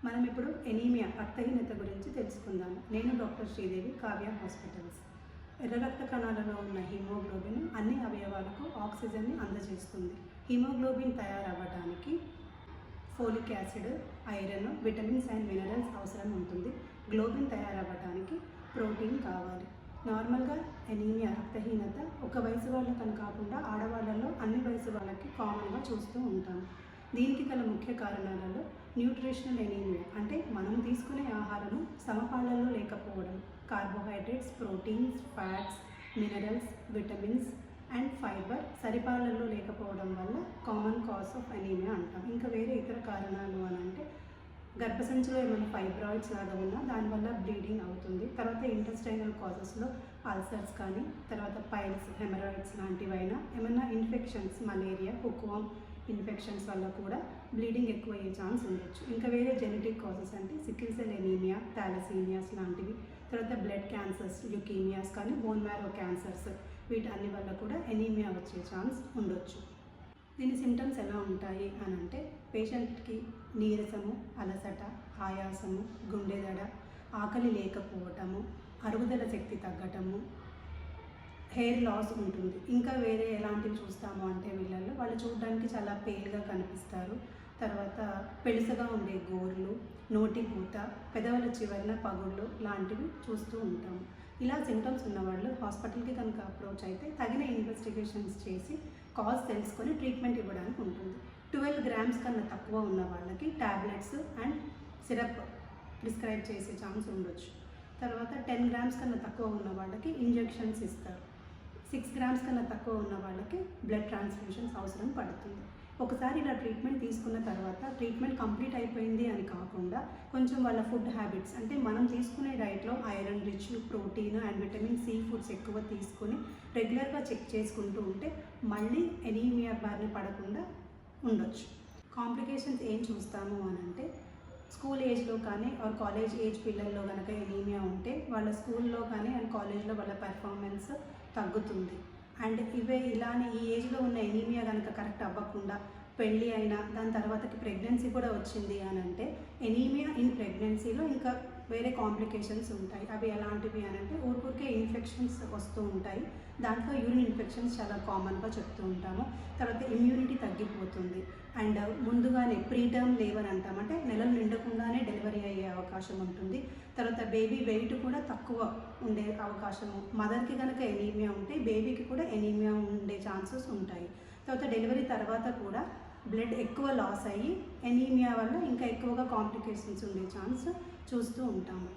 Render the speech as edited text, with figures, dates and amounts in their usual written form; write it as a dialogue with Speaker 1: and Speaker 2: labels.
Speaker 1: మనం ఇప్పుడు ఎనీమియా రక్తహీనత గురించి తెలుసుకుందాము. నేను డాక్టర్ శ్రీదేవి, కావ్య హాస్పిటల్స్. ఎర్ర రక్త కణాలలో ఉన్న హిమోగ్లోబిన్ అన్ని అవయవాలకు ఆక్సిజన్ని అందజేస్తుంది. హిమోగ్లోబిన్ తయారవ్వడానికి folic acid, iron, vitamins and minerals అవసరం ఉంటుంది. గ్లోబిన్ తయారవ్వడానికి ప్రోటీన్ కావాలి. నార్మల్గా ఎనీమియా రక్తహీనత ఒక వయసు వాళ్ళకని కాకుండా ఆడవాళ్ళలో అన్ని వయసు వాళ్ళకి కామన్గా చూస్తూ ఉంటాము. దీనికి గల ముఖ్య కారణాలలో న్యూట్రిషనల్ ఎనీమియా అంటే మనం తీసుకునే ఆహారం సమపాళ్లలో లేకపోవడం, carbohydrates, proteins, fats, minerals, vitamins and fibre సరిపాళ్లలో లేకపోవడం వల్ల కామన్ కాజ్ ఆఫ్ ఎనీమియా అంటాం. ఇంకా వేరే ఇతర కారణాలు అని అంటే గర్భసంచిలో ఏమైనా ఫైబ్రాయిడ్స్ లాగా ఉన్నా దానివల్ల బ్లీడింగ్ అవుతుంది. తర్వాత ఇంటెస్టైనల్ కాజెస్లో అల్సర్స్ కానీ, తర్వాత పైల్స్, హెమరాయిడ్స్ లాంటివైనా, ఏమైనా ఇన్ఫెక్షన్స్, మలేరియా, హుక్వామ్ ఇన్ఫెక్షన్స్ వల్ల కూడా బ్లీడింగ్ ఎక్కువ అయ్యే ఛాన్స్ ఉండొచ్చు. ఇంకా వేరే జెనెటిక్ కాజెస్ అంటే సికిల్ సెల్ ఎనీమియా, థాలసీమియాస్ లాంటివి, తర్వాత బ్లడ్ క్యాన్సర్స్, ల్యూకీమియాస్ కానీ, బోన్ మ్యారో క్యాన్సర్స్, వీటన్ని వల్ల కూడా ఎనీమియా వచ్చే ఛాన్స్ ఉండొచ్చు. దీని సిమ్టమ్స్ ఎలా ఉంటాయి అని అంటే పేషెంట్కి నీరసము, అలసట, ఆయాసము, గుండెదడ, ఆకలి లేకపోవటము, అరుగుదల శక్తి తగ్గటము, హెయిర్ లాస్ ఉంటుంది. ఇంకా వేరే ఎలాంటివి చూస్తాము అంటే వీళ్ళల్లో వాళ్ళు చూడడానికి చాలా పేల్గా కనిపిస్తారు. తర్వాత పెళుసగా ఉండే గోర్లు, నోటి పూత, పెదవుల చివరన పగుళ్ళు లాంటివి చూస్తూ ఉంటాము. ఇలా సిమ్టమ్స్ ఉన్నవాళ్ళు హాస్పిటల్కి కనుక అప్రోచ్ అయితే తగిన ఇన్వెస్టిగేషన్స్ చేసి కాజ్ తెలుసుకొని ట్రీట్మెంట్ ఇవ్వడానికి ఉంటుంది. 12 grams కన్నా తక్కువ ఉన్న వాళ్ళకి ట్యాబ్లెట్స్ అండ్ సిరప్ ప్రిస్క్రైబ్ చేసే ఛాన్స్ ఉండొచ్చు. తర్వాత 10 grams కన్నా తక్కువ ఉన్న వాళ్ళకి ఇంజెక్షన్స్ ఇస్తారు. 6 grams కన్నా తక్కువ ఉన్న వాళ్ళకి బ్లడ్ ట్రాన్స్ఫ్యూషన్స్ అవసరం పడుతుంది. ఒకసారి ఇలా ట్రీట్మెంట్ తీసుకున్న తర్వాత ట్రీట్మెంట్ కంప్లీట్ అయిపోయింది అని కాకుండా కొంచెం వాళ్ళ ఫుడ్ హ్యాబిట్స్ అంటే మనం తీసుకునే డైట్లో iron rich, protein and vitamin C foods ఎక్కువ తీసుకొని రెగ్యులర్గా చెక్ చేసుకుంటూ ఉంటే మళ్ళీ ఎనీమియా బారిన పడకుండా ఉండొచ్చు. కాంప్లికేషన్స్ ఏం చూస్తాము అని అంటే స్కూల్ ఏజ్లో కానీ ఆర్ కాలేజ్ ఏజ్ పిల్లల్లో కనుక ఎనీమియా ఉంటే వాళ్ళ స్కూల్లో కానీ అండ్ కాలేజ్లో వాళ్ళ పెర్ఫార్మెన్స్ తగ్గుతుంది. అండ్ ఇలానే ఈ ఏజ్లో ఉన్న ఎనీమియా కనుక కరెక్ట్ అవ్వకుండా పెళ్ళి అయినా దాని తర్వాతకి ప్రెగ్నెన్సీ కూడా వచ్చింది అని అంటే ఎనీమియా ఇన్ ప్రెగ్నెన్సీలో ఇంకా వేరే కాంప్లికేషన్స్ ఉంటాయి. అవి ఎలాంటివి అని అంటే ఊరికే ఇన్ఫెక్షన్స్ వస్తూ ఉంటాయి. దాంట్లో యూరిన్ ఇన్ఫెక్షన్స్ చాలా కామన్గా చెప్తూ ఉంటాము. తర్వాత ఇమ్యూనిటీ తగ్గిపోతుంది. అండ్ ముందుగానే ప్రీటర్మ్ లేబర్ అంటాం, అంటే నెలలు నిండకుండానే డెలివరీ అయ్యే అవకాశం ఉంటుంది. తర్వాత బేబీ వెయిట్ కూడా తక్కువ ఉండే అవకాశము, మదర్కి కనుక ఎనీమియా ఉంటే బేబీకి కూడా ఎనీమియా ఉండే ఛాన్సెస్ ఉంటాయి. తర్వాత డెలివరీ తర్వాత కూడా బ్లడ్ ఎక్కువ లాస్ అయ్యి ఎనీమియా వల్ల ఇంకా ఎక్కువగా కాంప్లికేషన్స్ ఉండే ఛాన్స్ చూస్తూ ఉంటాము.